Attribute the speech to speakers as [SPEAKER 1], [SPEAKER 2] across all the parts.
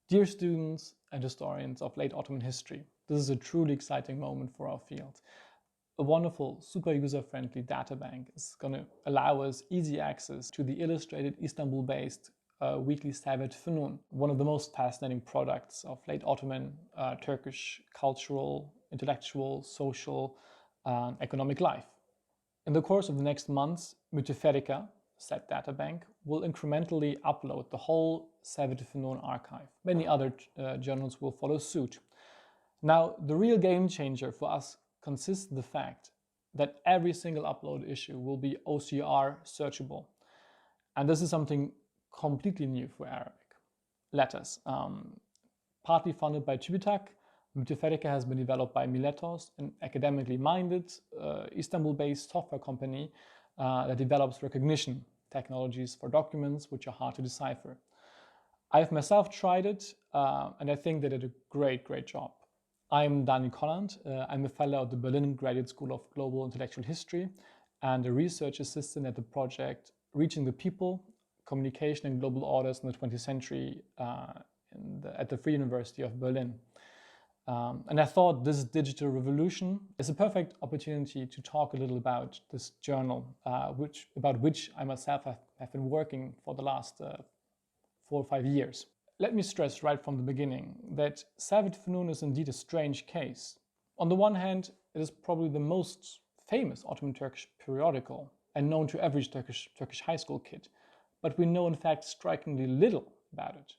[SPEAKER 1] Dear students and historians of late Ottoman history, this is a truly exciting moment for our field. A wonderful, super user-friendly databank is going to allow us easy access to the illustrated Istanbul-based weekly Servet-i Fünun, one of the most fascinating products of late Ottoman Turkish cultural, intellectual, social, and economic life. In the course of the next months, Müteferrika, said databank, will incrementally upload the whole Servet-i Fünun archive. Many other journals will follow suit. Now, the real game changer for us consists in the fact that every single upload issue will be OCR searchable. And this is something completely new for Arabic letters. Partly funded by TÜBİTAK, Müteferrika has been developed by Miletos, an academically minded, Istanbul-based software company that develops recognition technologies for documents which are hard to decipher. I've myself tried it, and I think they did a great job. I'm Daniel Kolland. I'm a fellow at the Berlin Graduate School of Global Intellectual History and a research assistant at the project Reaching the People, Communication and Global Orders in the 20th Century at the Freie Universität of Berlin. And I thought this digital revolution is a perfect opportunity to talk a little about this journal, about which I myself have been working for the last 4 or 5 years. Let me stress right from the beginning that Servet-i Fünun is indeed a strange case. On the one hand, it is probably the most famous Ottoman Turkish periodical and known to every Turkish high school kid. But we know in fact strikingly little about it,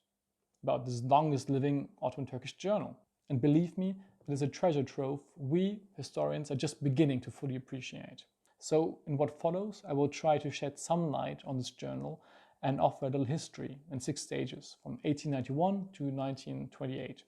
[SPEAKER 1] about this longest living Ottoman Turkish journal. And believe me, it is a treasure trove we historians are just beginning to fully appreciate. So in what follows, I will try to shed some light on this journal and offer a little history in 6 stages from 1891 to 1928,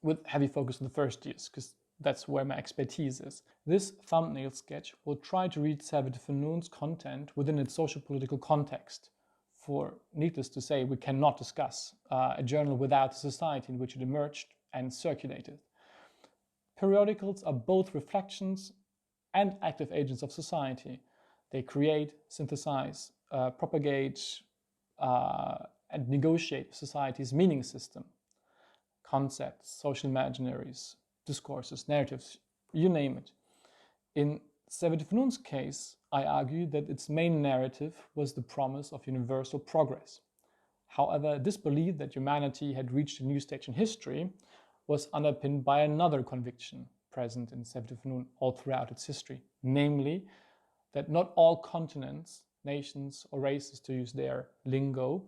[SPEAKER 1] with heavy focus on the first years, because that's where my expertise is. This thumbnail sketch will try to read Servet-i Fünun's content within its socio-political context. For, needless to say, we cannot discuss a journal without the society in which it emerged and circulated. Periodicals are both reflections and active agents of society. They create, synthesize, propagate, and negotiate society's meaning system. Concepts, social imaginaries, discourses, narratives, you name it. In Servet-i Fünun's case, I argue that its main narrative was the promise of universal progress. However, this belief that humanity had reached a new stage in history was underpinned by another conviction present in Servet-i Fünun all throughout its history, namely that not all continents, nations or races, to use their lingo,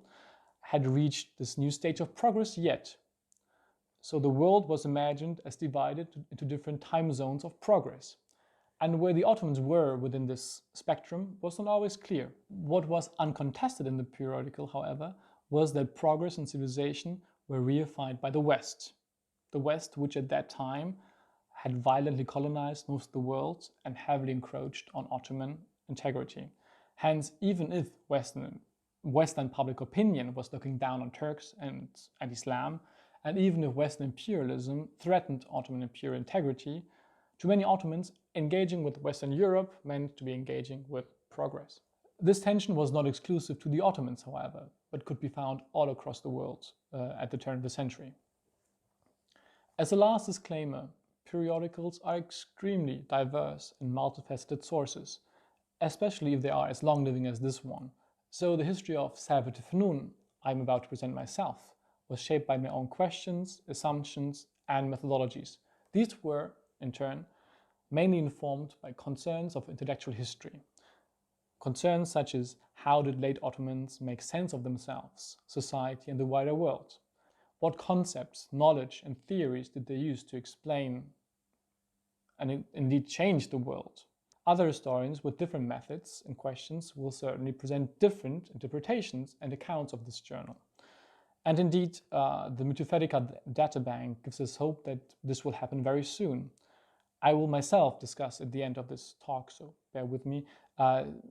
[SPEAKER 1] had reached this new stage of progress yet. So the world was imagined as divided into different time zones of progress. And where the Ottomans were within this spectrum was not always clear. What was uncontested in the periodical, however, was that progress and civilization were reified by the West. The West, which at that time had violently colonized most of the world and heavily encroached on Ottoman integrity. Hence, even if Western public opinion was looking down on Turks and Islam, and even if Western imperialism threatened Ottoman imperial integrity, to many Ottomans, engaging with Western Europe meant to be engaging with progress. This tension was not exclusive to the Ottomans, however, but could be found all across the world at the turn of the century. As a last disclaimer, periodicals are extremely diverse and multifaceted sources, especially if they are as long-living as this one. So the history of Servet-i Fünun I'm about to present myself was shaped by my own questions, assumptions, and methodologies. These were, in turn, mainly informed by concerns of intellectual history. Concerns such as how did late Ottomans make sense of themselves, society, and the wider world? What concepts, knowledge, and theories did they use to explain and indeed change the world? Other historians with different methods and questions will certainly present different interpretations and accounts of this journal. And indeed, the Müteferrika databank gives us hope that this will happen very soon. I will myself discuss at the end of this talk, so bear with me,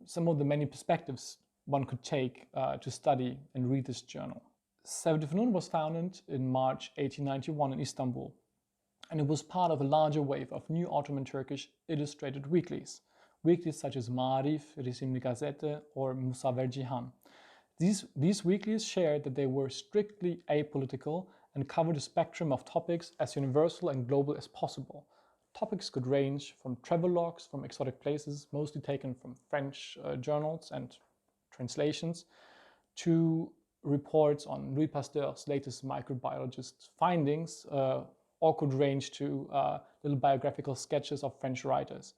[SPEAKER 1] some of the many perspectives one could take to study and read this journal. Servet-i Fünun was founded in March 1891 in Istanbul, and it was part of a larger wave of new Ottoman Turkish illustrated weeklies such as Marif, Resimli Gazete, or Musaver Cihan. These weeklies shared that they were strictly apolitical and covered a spectrum of topics as universal and global as possible. Topics could range from travelogues from exotic places, mostly taken from French journals and translations, to reports on Louis Pasteur's latest microbiologist findings, or could range to little biographical sketches of French writers.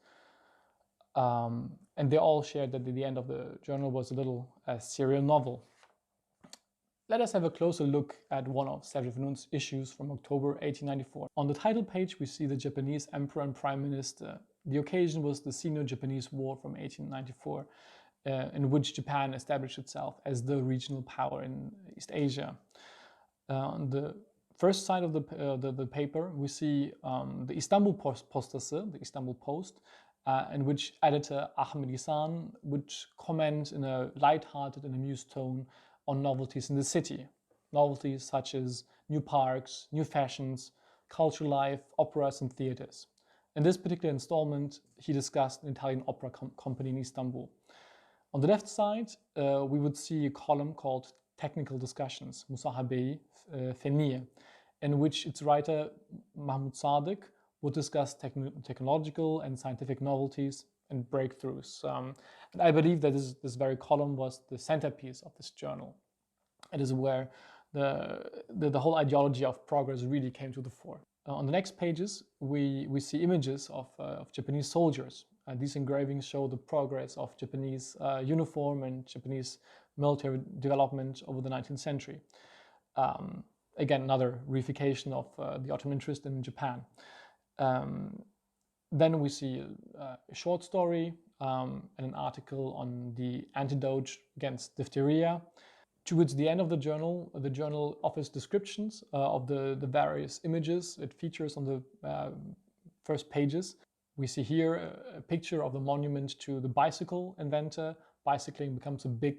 [SPEAKER 1] And they all shared that the end of the journal was a little serial novel. Let us have a closer look at one of Servet-i Fünûn's issues from October 1894. On the title page, we see the Japanese Emperor and Prime Minister. The occasion was the Sino-Japanese War from 1894, in which Japan established itself as the regional power in East Asia. On the first side of the paper, we see the Istanbul Postası, the Istanbul Post, in which editor Ahmed Ihsan would comment in a light-hearted and amused tone on novelties in the city. Novelties such as new parks, new fashions, cultural life, operas and theaters. In this particular installment, he discussed an Italian opera company in Istanbul. On the left side, we would see a column called Technical Discussions, Musahabe-i Fünûn, in which its writer Mahmud Sadık would discuss technological and scientific novelties and breakthroughs. And I believe that this very column was the centerpiece of this journal. It is where the whole ideology of progress really came to the fore. On the next pages, we see images of Japanese soldiers. These engravings show the progress of Japanese uniform and Japanese military development over the 19th century. Again, another reification of the Ottoman interest in Japan. Then we see a short story and an article on the antidote against diphtheria. Towards the end of the journal offers descriptions of the various images it features on the first pages. We see here a picture of the monument to the bicycle inventor. Bicycling becomes a big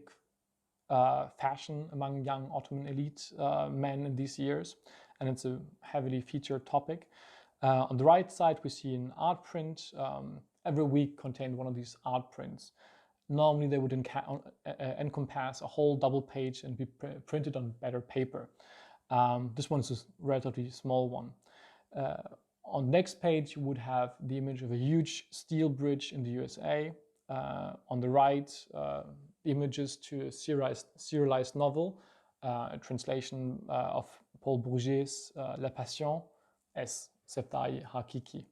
[SPEAKER 1] fashion among young Ottoman elite men in these years, and it's a heavily featured topic. On the right side, we see an art print. Every week contained one of these art prints. Normally, they would encompass a whole double page and be printed on better paper. This one is a relatively small one. On the next page, you would have the image of a huge steel bridge in the USA. On the right, images to a serialized novel, a translation of Paul Bourget's La Passion as Septai Hakiki.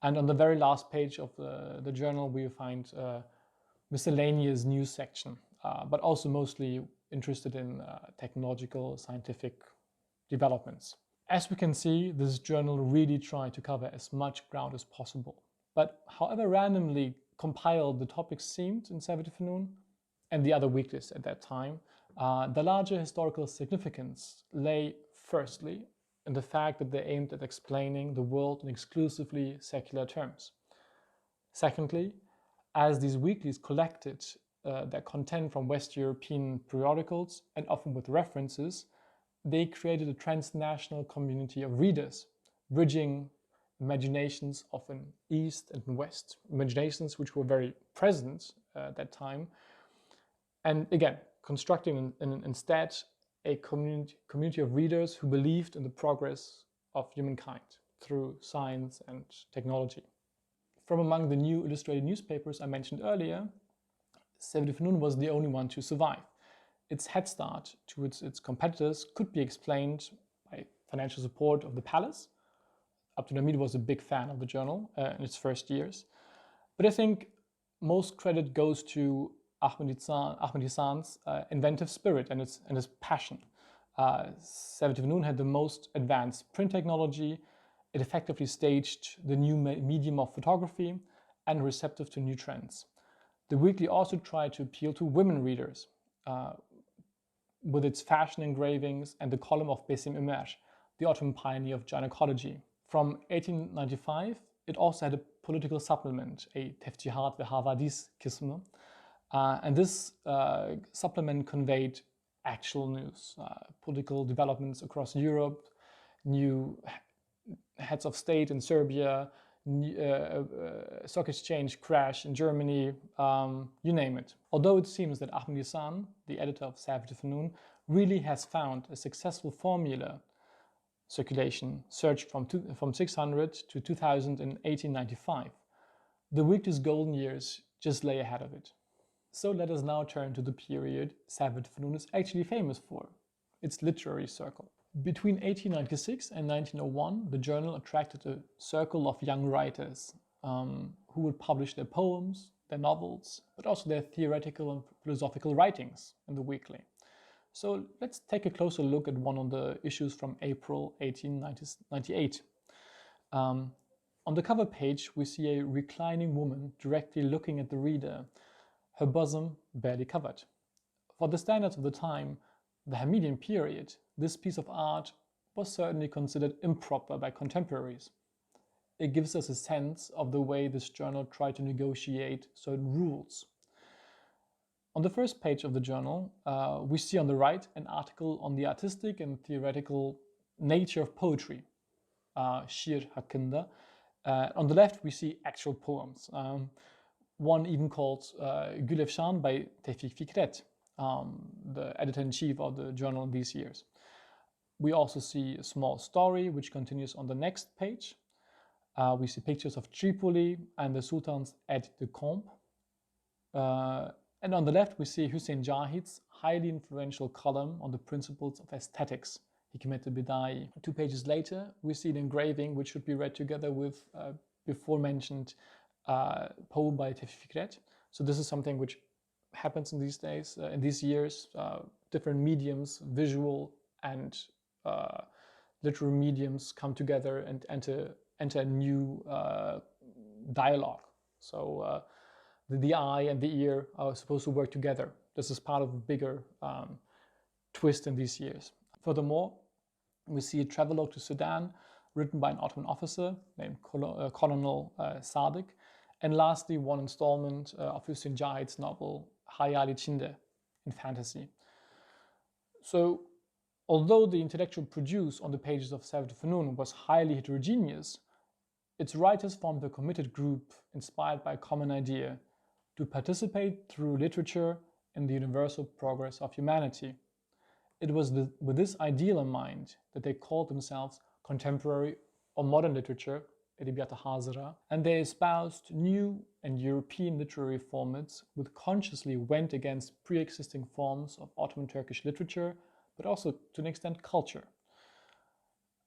[SPEAKER 1] And on the very last page of the journal, we find a miscellaneous news section, but also mostly interested in technological, scientific developments. As we can see, this journal really tried to cover as much ground as possible. But however randomly compiled the topics seemed in Servet-i Fünûn and the other weeklies at that time, the larger historical significance lay firstly in the fact that they aimed at explaining the world in exclusively secular terms. Secondly, as these weeklies collected their content from West European periodicals and often with references, they created a transnational community of readers, bridging imaginations of an East and West, imaginations which were very present at that time, and again, constructing instead a community of readers who believed in the progress of humankind through science and technology. From among the new illustrated newspapers I mentioned earlier, Servet-i Fünûn was the only one to survive. Its head start towards its competitors could be explained by financial support of the palace. Abdulhamid was a big fan of the journal in its first years. But I think most credit goes to Ahmed Ihsan's inventive spirit and his passion. Servet-i Fünûn had the most advanced print technology. It effectively staged the new medium of photography and receptive to new trends. The weekly also tried to appeal to women readers with its fashion engravings and the column of Besim Ömer, the Ottoman pioneer of gynecology. From 1895, it also had a political supplement, a Tefcihat ve Havadis kısmı, and this supplement conveyed actual news, political developments across Europe, new heads of state in Serbia, stock exchange crash in Germany, you name it. Although it seems that Ahmed Yassan, the editor of Servet-i Fünun, really has found a successful formula circulation searched from 600 to 2000 in 1895. The weakest golden years just lay ahead of it. So let us now turn to the period Servet-i Fünun is actually famous for, its literary circle. Between 1896 and 1901, the journal attracted a circle of young writers who would publish their poems, their novels, but also their theoretical and philosophical writings in the weekly. So let's take a closer look at one of the issues from April 1898. On the cover page, we see a reclining woman directly looking at the reader, her bosom barely covered. For the standards of the time, the Hamidian period, this piece of art was certainly considered improper by contemporaries. It gives us a sense of the way this journal tried to negotiate certain rules. On the first page of the journal, we see on the right an article on the artistic and theoretical nature of poetry, şiir hakkında. On the left, we see actual poems, one even called Gülefşan by Tevfik Fikret, the editor-in-chief of the journal in these years. We also see a small story which continues on the next page. We see pictures of Tripoli and the sultan's aide-de-camp. And on the left, we see Hüseyin Cahit's highly influential column on the principles of aesthetics, Hikmet-i Bidai. 2 pages later, we see an engraving which should be read together with before mentioned poem by Tevfik Fikret. So this is something which happens in these days, in these years, different mediums, visual and literary mediums come together and enter a new dialogue. So the eye and the ear are supposed to work together. This is part of a bigger twist in these years. Furthermore, we see a travelogue to Sudan written by an Ottoman officer named Colonel Sadık. And lastly, one installment of Hüseyin Cahit's novel Hayal İçinde in fantasy. So, although the intellectual produce on the pages of Servet-i Fünun was highly heterogeneous, its writers formed a committed group inspired by a common idea: to participate through literature in the universal progress of humanity. It was with this ideal in mind that they called themselves contemporary or modern literature, Edebiyat-ı Hazıra, and they espoused new and European literary formats which consciously went against pre-existing forms of Ottoman Turkish literature, but also to an extent culture.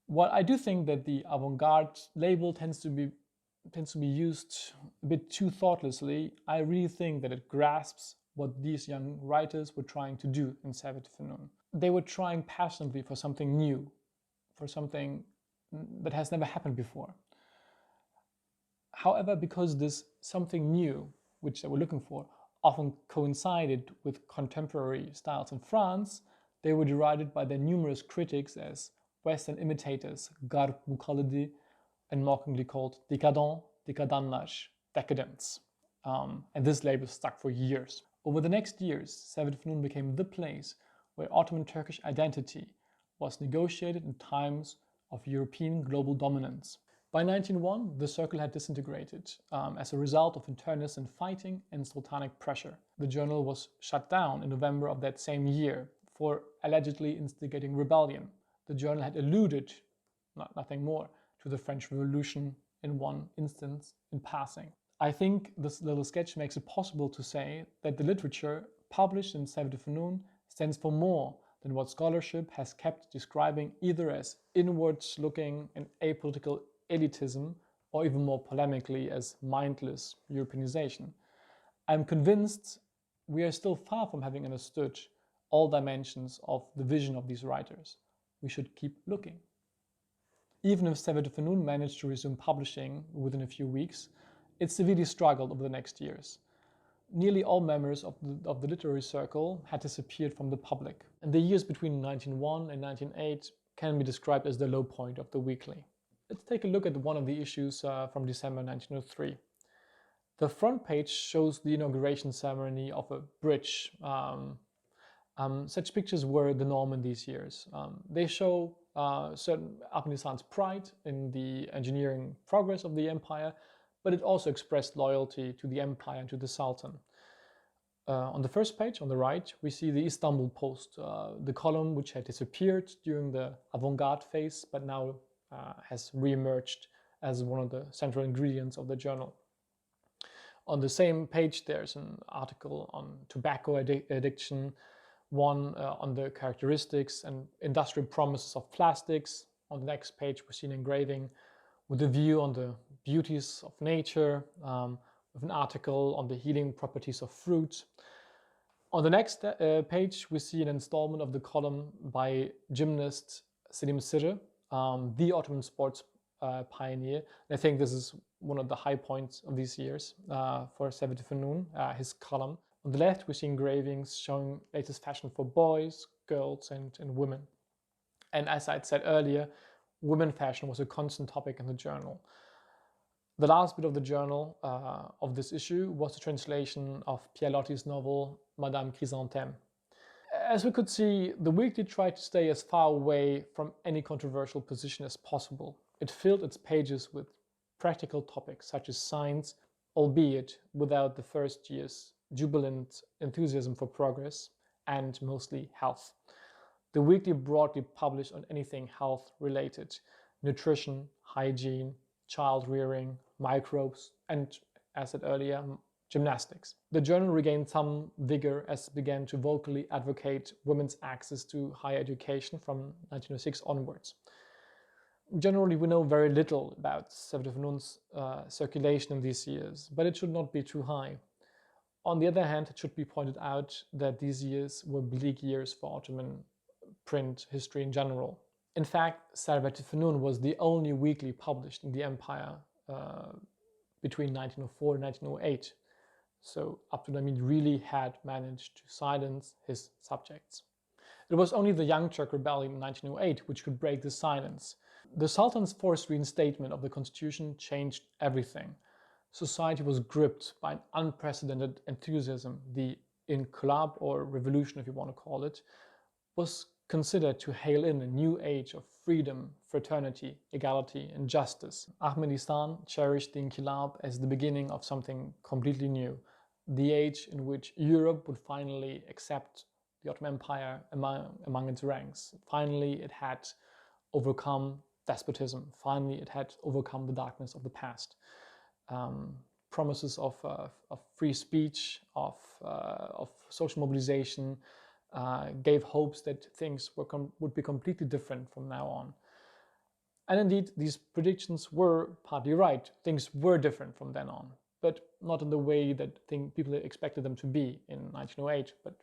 [SPEAKER 1] While I do think that the avant-garde label tends to be used a bit too thoughtlessly, I really think that it grasps what these young writers were trying to do in Servet-i Fünun. They were trying passionately for something new, for something that has never happened before. However, because this something new, which they were looking for, often coincided with contemporary styles in France, they were derided by their numerous critics as Western imitators, Garp Mukallidi, and mockingly called décadents, décadanlar, decadents. And this label stuck for years. Over the next years, Servet-i Fünun became the place where Ottoman Turkish identity was negotiated in times of European global dominance. By 1901, the circle had disintegrated as a result of internecine fighting and sultanic pressure. The journal was shut down in November of that same year for allegedly instigating rebellion. The journal had alluded, nothing more, to the French Revolution in one instance in passing. I think this little sketch makes it possible to say that the literature published in Servet-i Fünun stands for more than what scholarship has kept describing either as inwards-looking and apolitical elitism, or even more polemically as mindless Europeanization. I'm convinced we are still far from having understood all dimensions of the vision of these writers. We should keep looking. Even if Servet-i Fünun managed to resume publishing within a few weeks, it severely struggled over the next years. Nearly all members of the literary circle had disappeared from the public, and the years between 1901 and 1908 can be described as the low point of the weekly. Let's take a look at one of the issues from December 1903. The front page shows the inauguration ceremony of a bridge. Such pictures were the norm in these years. They show certain Ahmadistan's pride in the engineering progress of the empire, but it also expressed loyalty to the empire and to the Sultan. On the first page, on the right, we see the Istanbul Post, the column which had disappeared during the avant-garde phase, but now has re-emerged as one of the central ingredients of the journal. On the same page, there's an article on tobacco addiction, one on the characteristics and industrial promises of plastics. On the next page, we see an engraving with a view on the beauties of nature, with an article on the healing properties of fruit. On the next page, we see an installment of the column by gymnast Selim Sirri, the Ottoman sports pioneer. And I think this is one of the high points of these years for Servet-i Fünun, his column. On the left, we see engravings showing latest fashion for boys, girls, and women. And as I said earlier, women fashion was a constant topic in the journal. The last bit of the journal of this issue was the translation of Pierre Loti's novel Madame Chrysanthème. As we could see, the weekly tried to stay as far away from any controversial position as possible. It filled its pages with practical topics such as science, albeit without the first year's jubilant enthusiasm for progress, and mostly health. The weekly broadly published on anything health related: nutrition, hygiene, child rearing, microbes, and, as said earlier, gymnastics. The journal regained some vigor as it began to vocally advocate women's access to higher education from 1906 onwards. Generally, we know very little about Servet-i Fünun's circulation in these years, but it should not be too high. On the other hand, it should be pointed out that these years were bleak years for Ottoman print history in general. In fact, Servet-i Fünun was the only weekly published in the empire between 1904 and 1908. So Abdülhamid really had managed to silence his subjects. It was only the Young Turk Rebellion in 1908 which could break the silence. The Sultan's forced reinstatement of the constitution changed everything. Society was gripped by an unprecedented enthusiasm. The inqilab, or revolution if you want to call it, was considered to hail in a new age of freedom, fraternity, equality, and justice. Ahmadistan cherished the inqilab as the beginning of something completely new, the age in which Europe would finally accept the Ottoman Empire among its ranks. Finally, it had overcome despotism. Finally, it had overcome the darkness of the past. Promises of free speech, of social mobilization, gave hopes that things would be completely different from now on. And indeed, these predictions were partly right. Things were different from then on, but not in the way that people expected them to be in 1908, but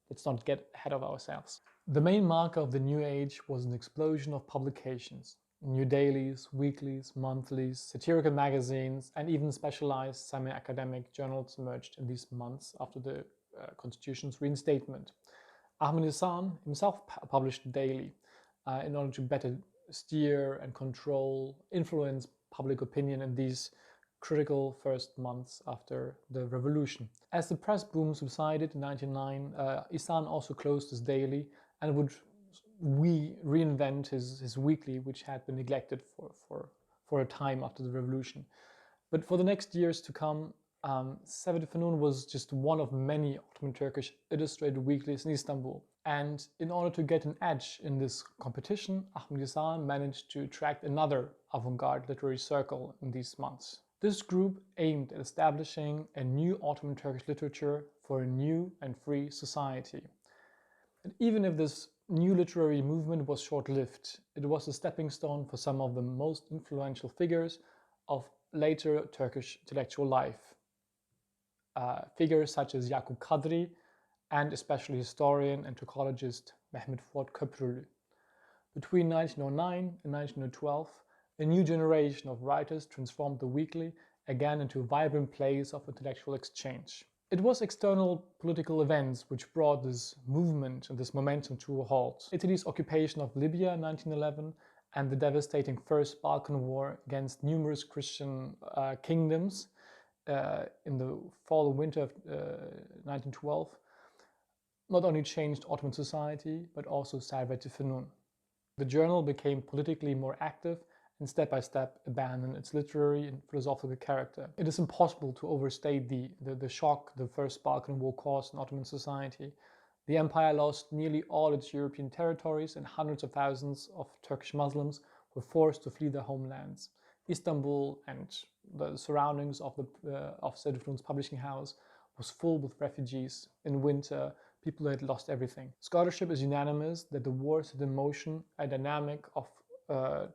[SPEAKER 1] let's not get ahead of ourselves. The main marker of the new age was an explosion of publications. New dailies, weeklies, monthlies, satirical magazines, and even specialized semi-academic journals emerged in these months after the constitution's reinstatement. Ahmadistan himself published daily in order to better steer and control, influence public opinion in these critical first months after the revolution. As the press boom subsided in 1909, Ihsan also closed his daily and would reinvent his weekly, which had been neglected for a time after the revolution. But for the next years to come, Servet-i Fünun was just one of many Ottoman Turkish illustrated weeklies in Istanbul. And in order to get an edge in this competition, Ahmadistan managed to attract another avant-garde literary circle in these months. This group aimed at establishing a new Ottoman Turkish literature for a new and free society. And even if this new literary movement was short-lived, it was a stepping stone for some of the most influential figures of later Turkish intellectual life. Figures such as Yakup Kadri and especially historian and Turkologist Mehmet Fuat Köprülü. Between 1909 and 1912, a new generation of writers transformed the weekly again into a vibrant place of intellectual exchange. It was external political events which brought this movement and this momentum to a halt. Italy's occupation of Libya in 1911 and the devastating First Balkan War against numerous Christian kingdoms in the fall and winter of 1912 not only changed Ottoman society, but also Servet-i Fünun. The journal became politically more active and step by step abandoned its literary and philosophical character. It is impossible to overstate the shock the First Balkan War caused in Ottoman society. The empire lost nearly all its European territories, and hundreds of thousands of Turkish Muslims were forced to flee their homelands. Istanbul and the surroundings of Servet-i Fünûn's publishing house was full with refugees. In winter, people had lost everything. Scholarship is unanimous that the war set in motion a dynamic of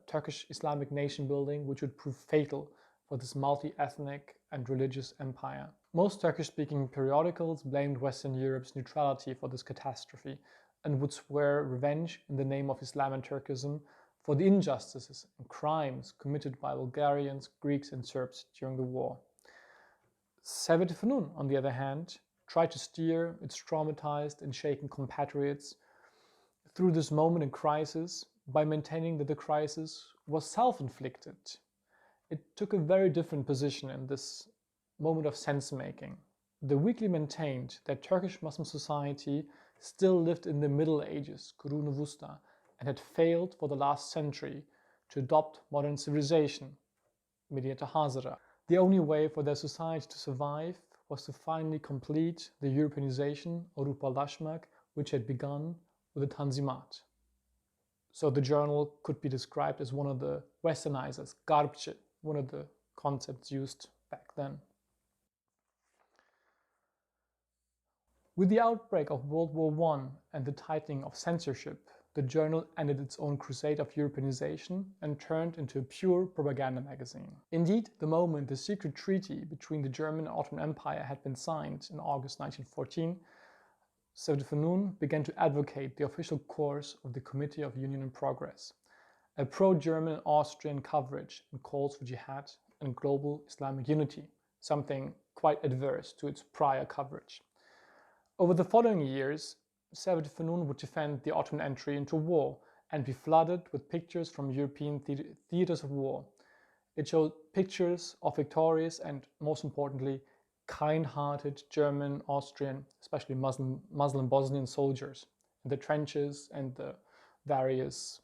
[SPEAKER 1] Turkish Islamic nation building which would prove fatal for this multi-ethnic and religious empire. Most Turkish-speaking periodicals blamed Western Europe's neutrality for this catastrophe and would swear revenge in the name of Islam and Turkism for the injustices and crimes committed by Bulgarians, Greeks and Serbs during the war. Servet-i Fünun, on the other hand, tried to steer its traumatized and shaken compatriots through this moment in crisis by maintaining that the crisis was self-inflicted. It took a very different position in this moment of sense-making. The weekly maintained that Turkish Muslim society still lived in the Middle Ages, Kurun-u Wusta, and had failed for the last century to adopt modern civilization, Medinete Hazara. The only way for their society to survive was to finally complete the Europeanization, Avrupalaşmak, which had begun with the Tanzimat. So the journal could be described as one of the westernizers, Garbçı, one of the concepts used back then. With the outbreak of World War I and the tightening of censorship, the journal ended its own crusade of Europeanization and turned into a pure propaganda magazine. Indeed, the moment the secret treaty between the German and Ottoman Empire had been signed in August 1914, Servet-i Fünûn began to advocate the official course of the Committee of Union and Progress, a pro-German and Austrian coverage and calls for jihad and global Islamic unity, something quite adverse to its prior coverage. Over the following years, Servet-i Fünûn would defend the Ottoman entry into war and be flooded with pictures from European theaters of war. It showed pictures of victorious and, most importantly, kind-hearted German, Austrian, especially Muslim Bosnian soldiers in the trenches and the various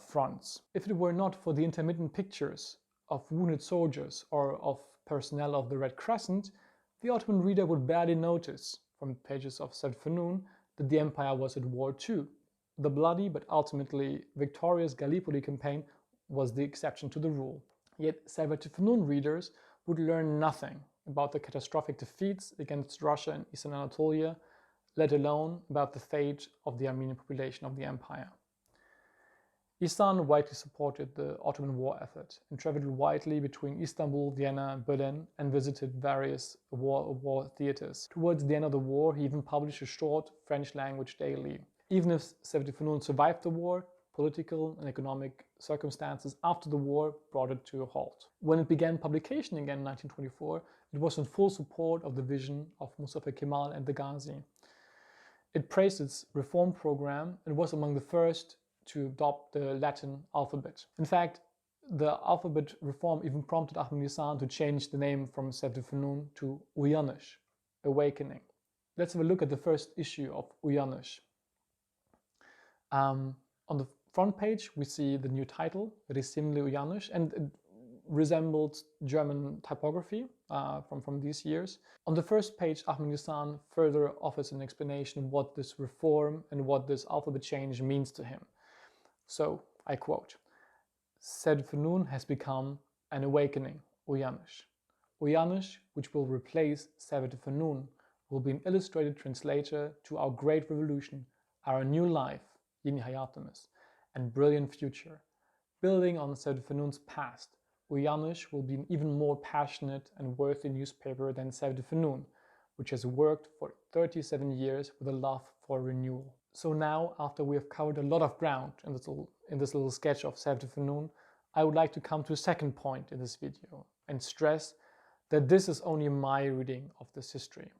[SPEAKER 1] fronts. If it were not for the intermittent pictures of wounded soldiers or of personnel of the Red Crescent, the Ottoman reader would barely notice from the pages of Servet-i Fünûn that the empire was at war too. The bloody but ultimately victorious Gallipoli campaign was the exception to the rule. Yet Servet-i Fünûn readers would learn nothing about the catastrophic defeats against Russia in Eastern Anatolia, let alone about the fate of the Armenian population of the empire. Ihsan widely supported the Ottoman war effort and traveled widely between Istanbul, Vienna and Berlin and visited various war theaters. Towards the end of the war, he even published a short French-language daily. Even if Servet-i Fünûn survived the war, political and economic circumstances after the war brought it to a halt. When it began publication again in 1924, it was in full support of the vision of Mustafa Kemal and the Ghazi. It praised its reform program and was among the first to adopt the Latin alphabet. In fact, the alphabet reform even prompted Ihsan to change the name from Servet-i Fünûn to Uyanış, awakening. Let's have a look at the first issue of Uyanış. On the front page, we see the new title, Resimli Uyanış, and it resembled German typography from these years. On the first page, Ihsan further offers an explanation of what this reform and what this alphabet change means to him. So, I quote, Servet-i Fünûn has become an awakening, Uyanış. Uyanış, which will replace Servet-i Fünûn, will be an illustrated translator to our great revolution, our new life, Yeni Hayatımız, and brilliant future. Building on Servet-i Fünûn's past, Uyanış will be an even more passionate and worthy newspaper than Servet-i Fünûn, which has worked for 37 years with a love for renewal. So now, after we have covered a lot of ground in this little sketch of Servet-i Fünûn, I would like to come to a second point in this video and stress that this is only my reading of this history.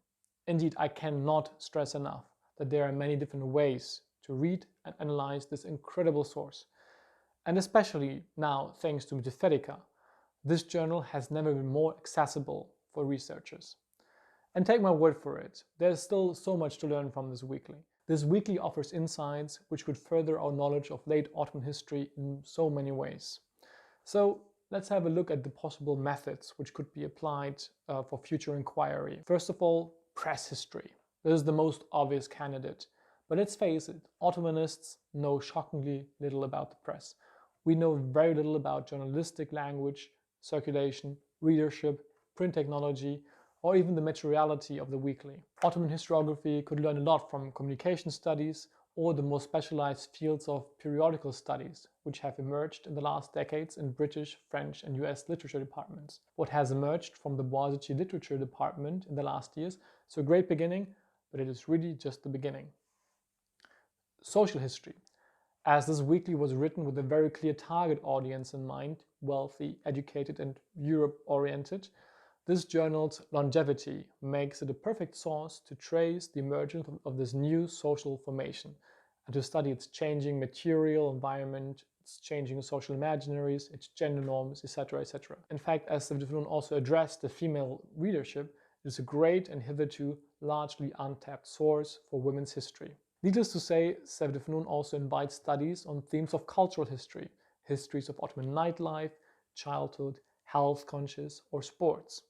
[SPEAKER 1] Indeed, I cannot stress enough that there are many different ways to read and analyze this incredible source. And especially now, thanks to Metapherica, this journal has never been more accessible for researchers. And take my word for it, there's still so much to learn from this weekly. This weekly offers insights which could further our knowledge of late Ottoman history in so many ways. So let's have a look at the possible methods which could be applied for future inquiry. First of all, press history. This is the most obvious candidate. But let's face it, Ottomanists know shockingly little about the press. We know very little about journalistic language, circulation, readership, print technology, or even the materiality of the weekly. Ottoman historiography could learn a lot from communication studies or the more specialized fields of periodical studies, which have emerged in the last decades in British, French, and US literature departments. What has emerged from the Boğaziçi literature department in the last years is a great beginning, but it is really just the beginning. Social history. As this weekly was written with a very clear target audience in mind, wealthy, educated, and Europe-oriented, this journal's longevity makes it a perfect source to trace the emergence of this new social formation and to study its changing material environment, its changing social imaginaries, its gender norms, etc., etc. In fact, as Servet-i Fünun also addressed the female readership, it is a great and hitherto largely untapped source for women's history. Needless to say, Servet-i Fünun also invites studies on themes of cultural history, histories of Ottoman nightlife, childhood, health conscious, or sports.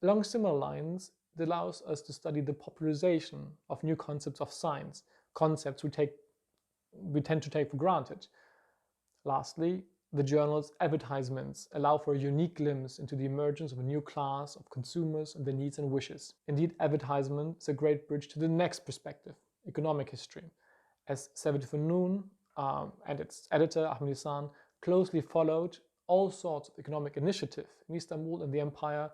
[SPEAKER 1] Along similar lines, it allows us to study the popularization of new concepts of science, concepts we tend to take for granted. Lastly, the journal's advertisements allow for a unique glimpse into the emergence of a new class of consumers and their needs and wishes. Indeed, advertisement is a great bridge to the next perspective, economic history, as Servet-i Fünun and its editor Ahmed Hasan closely followed all sorts of economic initiative in Istanbul and the empire.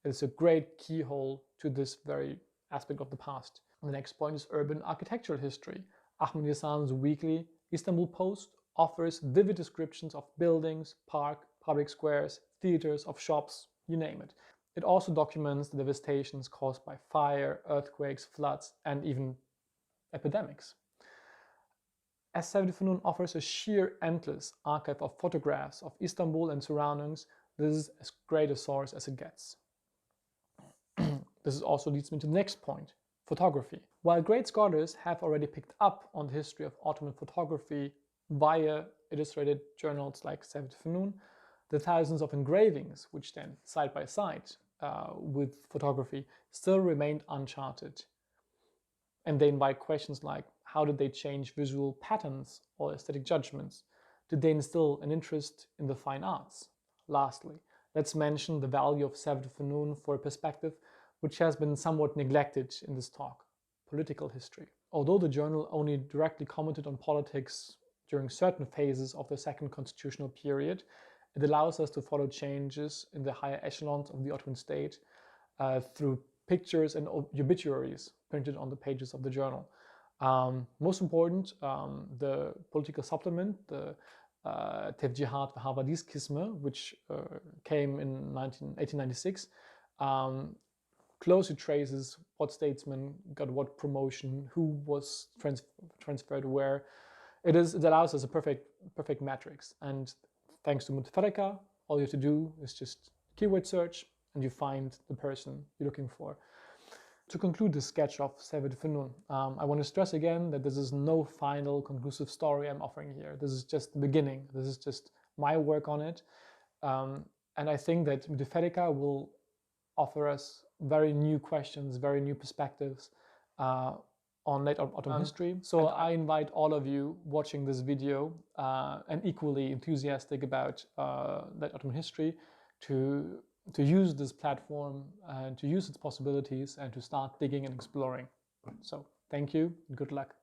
[SPEAKER 1] It is a great keyhole to this very aspect of the past. And the next point is urban architectural history. Ahmed Hasan's weekly Istanbul Post offers vivid descriptions of buildings, parks, public squares, theaters, of shops, you name it. It also documents the devastations caused by fire, earthquakes, floods, and even epidemics. As Servet-i Fünun offers a sheer endless archive of photographs of Istanbul and surroundings, this is as great a source as it gets. This also leads me to the next point, photography. While great scholars have already picked up on the history of Ottoman photography via illustrated journals like Servet-i Fünun, the thousands of engravings, which stand side by side with photography, still remained uncharted. And they invite questions like, how did they change visual patterns or aesthetic judgments? Did they instill an interest in the fine arts? Lastly, let's mention the value of Servet-i Fünun for a perspective which has been somewhat neglected in this talk, political history. Although the journal only directly commented on politics during certain phases of the second constitutional period, it allows us to follow changes in the higher echelons of the Ottoman state through pictures and obituaries printed on the pages of the journal. Most important, the political supplement, the Tevcihat ve Havadis Kisme, which came in 1896, closely traces what statesman got what promotion, who was transferred where. It allows us a perfect matrix. And thanks to Mutafarrika, all you have to do is just keyword search and you find the person you're looking for. To conclude this sketch of Servet-i Fünun, I want to stress again that this is no final conclusive story I'm offering here. This is just the beginning. This is just my work on it. And I think that Mutafarrika will offer us very new questions, very new perspectives on late Ottoman history. So I invite all of you watching this video and equally enthusiastic about late Ottoman history to use this platform and to use its possibilities and to start digging and exploring. So thank you and good luck.